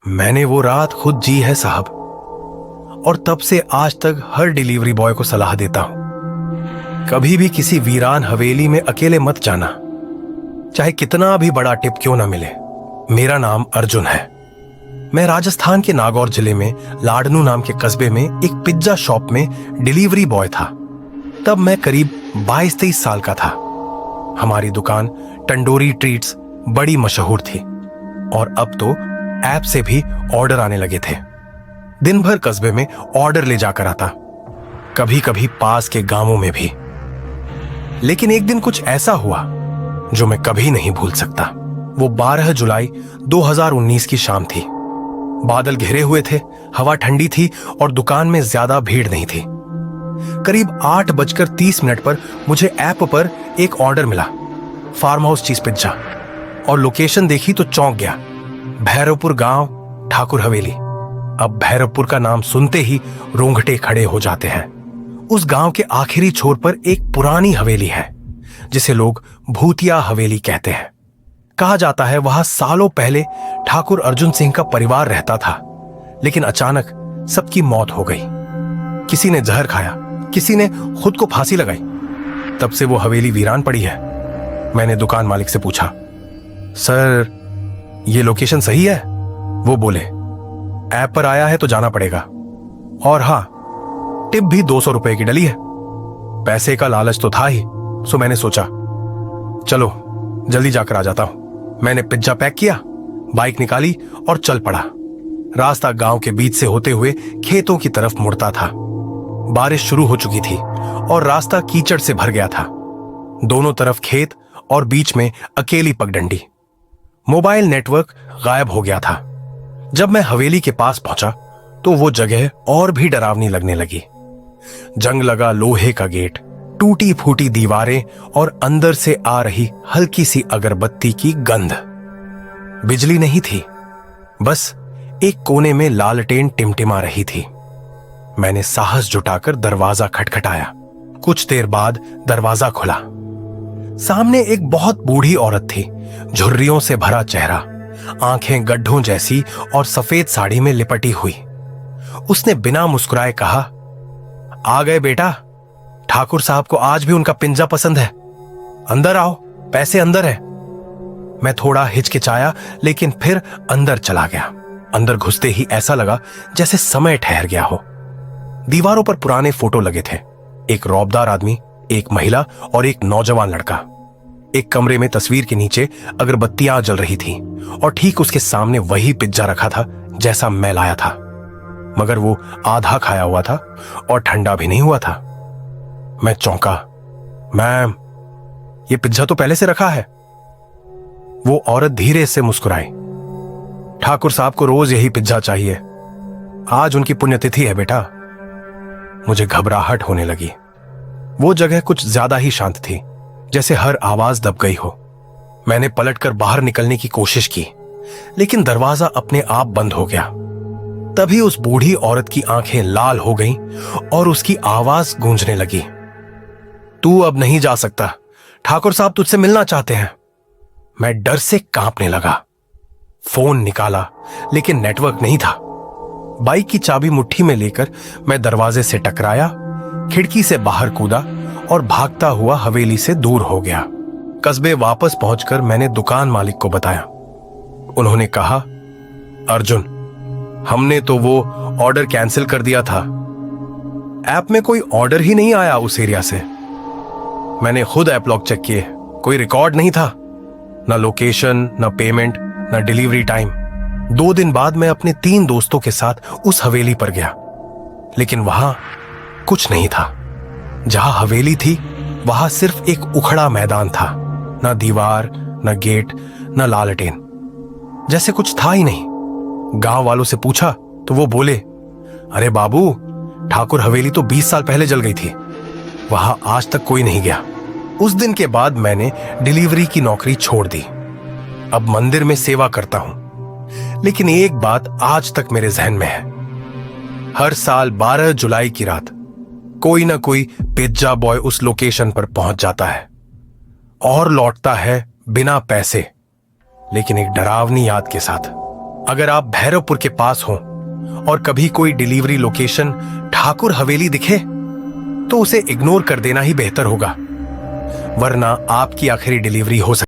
मैंने वो रात खुद जी है साहब, और तब से आज तक हर डिलीवरी बॉय को सलाह देता हूं, कभी भी किसी वीरान हवेली में अकेले मत जाना, चाहे कितना भी बड़ा टिप क्यों ना मिले। मेरा नाम अर्जुन है। मैं राजस्थान के नागौर जिले में लाडनू नाम के कस्बे में एक पिज्जा शॉप में डिलीवरी बॉय था। तब मैं करीब 22-23 साल का था। हमारी दुकान टंडोरी ट्रीट्स बड़ी मशहूर थी, और अब तो ऐप से भी ऑर्डर आने लगे थे। दिन भर कस्बे में ऑर्डर ले जाकर आता, कभी कभी पास के गांवों में भी। लेकिन एक दिन कुछ ऐसा हुआ जो मैं कभी नहीं भूल सकता। वो 12 जुलाई 2019 की शाम थी। बादल घिरे हुए थे, हवा ठंडी थी और दुकान में ज्यादा भीड़ नहीं थी। करीब 8:30 पर मुझे ऐप पर एक ऑर्डर मिला, फार्म हाउस चीज पिज्जा, और लोकेशन देखी तो चौंक गया। भैरवपुर गांव, ठाकुर हवेली। अब भैरवपुर का नाम सुनते ही रोंगटे खड़े हो जाते हैं। उस गांव के आखिरी छोर पर एक पुरानी हवेली है, जिसे लोग भूतिया हवेली कहते हैं। कहा जाता है वहां सालों पहले ठाकुर अर्जुन सिंह का परिवार रहता था, लेकिन अचानक सबकी मौत हो गई। किसी ने जहर खाया, किसी ने खुद को फांसी लगाई। तब से वो हवेली वीरान पड़ी है। मैंने दुकान मालिक से पूछा, सर ये लोकेशन सही है? वो बोले, ऐप पर आया है तो जाना पड़ेगा, और हां, टिप भी 200 रुपए की डली है। पैसे का लालच तो था ही, सो मैंने सोचा चलो जल्दी जाकर आ जाता हूं। मैंने पिज्जा पैक किया, बाइक निकाली और चल पड़ा। रास्ता गांव के बीच से होते हुए खेतों की तरफ मुड़ता था। बारिश शुरू हो चुकी थी और रास्ता कीचड़ से भर गया था। दोनों तरफ खेत और बीच में अकेली पगडंडी। मोबाइल नेटवर्क गायब हो गया था। जब मैं हवेली के पास पहुंचा तो वो जगह और भी डरावनी लगने लगी। जंग लगा लोहे का गेट, टूटी फूटी दीवारें और अंदर से आ रही हल्की सी अगरबत्ती की गंध। बिजली नहीं थी, बस एक कोने में लालटेन टिमटिमा रही थी। मैंने साहस जुटाकर दरवाजा खटखटाया। कुछ देर बाद दरवाजा खुला। सामने एक बहुत बूढ़ी औरत थी, झुर्रियों से भरा चेहरा, आंखें गड्ढों जैसी और सफेद साड़ी में लिपटी हुई। उसने बिना मुस्कुराए कहा, आ गए बेटा, ठाकुर साहब को आज भी उनका पिंजा पसंद है, अंदर आओ, पैसे अंदर है। मैं थोड़ा हिचकिचाया, लेकिन फिर अंदर चला गया। अंदर घुसते ही ऐसा लगा जैसे समय ठहर गया हो। दीवारों पर पुराने फोटो लगे थे, एक रौबदार आदमी, एक महिला और एक नौजवान लड़का। एक कमरे में तस्वीर के नीचे अगरबत्तियां जल रही थी, और ठीक उसके सामने वही पिज्जा रखा था जैसा मैं लाया था, मगर वो आधा खाया हुआ था और ठंडा भी नहीं हुआ था। मैं चौंका। मैम, ये पिज्जा तो पहले से रखा है। वो औरत धीरे से मुस्कुराई। ठाकुर साहब को रोज यही पिज्जा चाहिए, आज उनकी पुण्यतिथि है बेटा। मुझे घबराहट होने लगी। वो जगह कुछ ज्यादा ही शांत थी, जैसे हर आवाज दब गई हो। मैंने पलटकर बाहर निकलने की कोशिश की, लेकिन दरवाजा अपने आप बंद हो गया। तभी उस बूढ़ी औरत की आंखें लाल हो गईं और उसकी आवाज गूंजने लगी, तू अब नहीं जा सकता, ठाकुर साहब तुझसे मिलना चाहते हैं। मैं डर से कांपने लगा। फोन निकाला, लेकिन नेटवर्क नहीं था। बाइक की चाबी मुट्ठी में लेकर मैं दरवाजे से टकराया, खिड़की से बाहर कूदा और भागता हुआ हवेली से दूर हो गया। कस्बे वापस पहुंचकर मैंने दुकान मालिक को बताया। उन्होंने कहा, अर्जुन, हमने तो वो ऑर्डर कैंसिल कर दिया था, ऐप में कोई ऑर्डर ही नहीं आया उस एरिया से। मैंने खुद ऐप लॉग चेक किए, कोई रिकॉर्ड नहीं था, ना लोकेशन, ना पेमेंट, ना डिलीवरी टाइम। 2 दिन बाद मैं अपने 3 दोस्तों के साथ उस हवेली पर गया, लेकिन वहां कुछ नहीं था। जहां हवेली थी वहां सिर्फ एक उखड़ा मैदान था, ना दीवार, ना गेट, ना लालटेन, जैसे कुछ था ही नहीं। गांव वालों से पूछा तो वो बोले, अरे बाबू, ठाकुर हवेली तो 20 साल पहले जल गई थी, वहां आज तक कोई नहीं गया। उस दिन के बाद मैंने डिलीवरी की नौकरी छोड़ दी। अब मंदिर में सेवा करता हूं, लेकिन एक बात आज तक मेरे जहन में है। हर साल 12 जुलाई की रात कोई ना कोई पिज्जा बॉय उस लोकेशन पर पहुंच जाता है और लौटता है बिना पैसे, लेकिन एक डरावनी याद के साथ। अगर आप भैरवपुर के पास हो और कभी कोई डिलीवरी लोकेशन ठाकुर हवेली दिखे तो उसे इग्नोर कर देना ही बेहतर होगा, वरना आपकी आखिरी डिलीवरी हो सकती है।